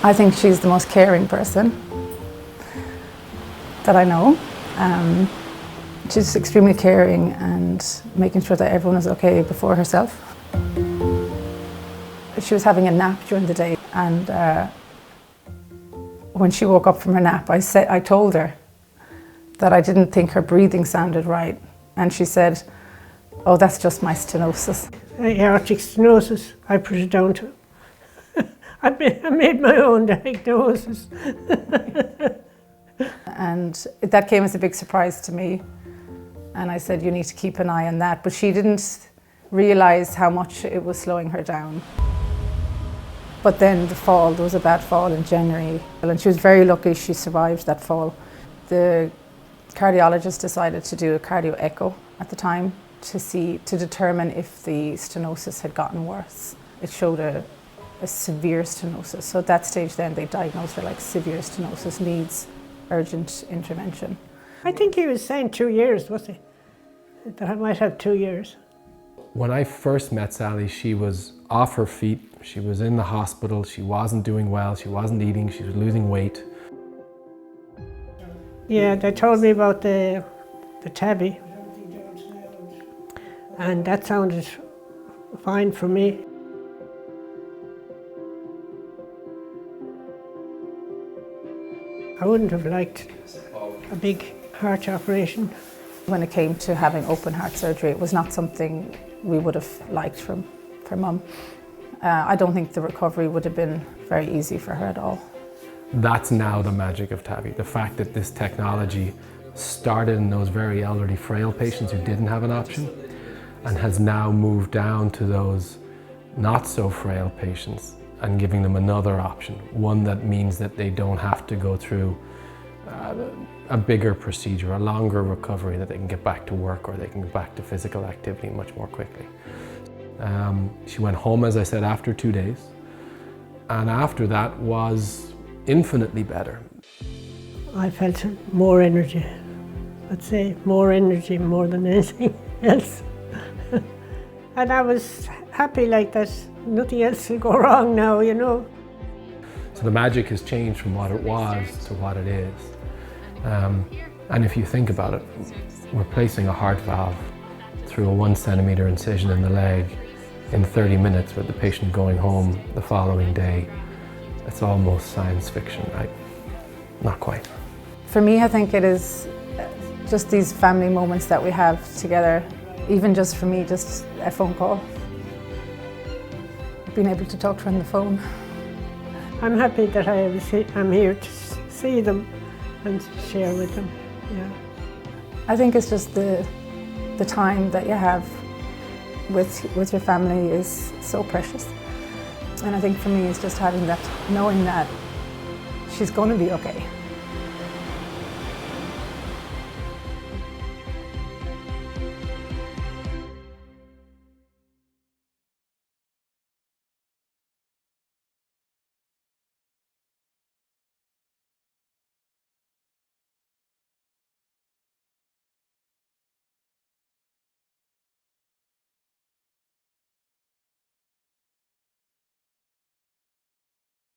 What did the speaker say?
I think she's the most caring person that I know. She's extremely caring and making sure that everyone is okay before herself. She was having a nap during the day, and when she woke up from her nap, I told her that I didn't think her breathing sounded right, and she said, "Oh, that's just my stenosis." Aortic stenosis, I put it down to. I made my own diagnosis. And that came as a big surprise to me. And I said, you need to keep an eye on that. But she didn't realise how much it was slowing her down. But then the fall, there was a bad fall in January. And she was very lucky she survived that fall. The cardiologist decided to do a cardio echo at the time to determine if the stenosis had gotten worse. It showed a severe stenosis. So at that stage then they diagnosed her like severe stenosis, needs urgent intervention. I think he was saying 2 years, was he? That I might have 2 years. When I first met Sally, she was off her feet. She was in the hospital. She wasn't doing well. She wasn't eating. She was losing weight. Yeah, they told me about the TAVR, and that sounded fine for me. I wouldn't have liked a big heart operation. When it came to having open heart surgery, it was not something we would have liked from Mum. I don't think the recovery would have been very easy for her at all. That's now the magic of TAVR. The fact that this technology started in those very elderly, frail patients who didn't have an option and has now moved down to those not so frail patients and giving them another option, one that means that they don't have to go through a bigger procedure, a longer recovery, that they can get back to work or they can get back to physical activity much more quickly. She went home, as I said, after 2 days, and after that was infinitely better. I felt more energy. I'd say more energy more than anything else. And I was happy like that. Nothing else will go wrong now, you know. So the magic has changed from what it was to what it is. And if you think about it, replacing a heart valve through a 1 centimetre incision in the leg in 30 minutes with the patient going home the following day, it's almost science fiction, right? Not quite. For me, I think it is just these family moments that we have together, even just for me, just a phone call. Being able to talk to her on the phone. I'm happy that I'm here to see them and share with them. Yeah. I think it's just the time that you have with your family is so precious. And I think for me it's just having that, knowing that she's going to be okay.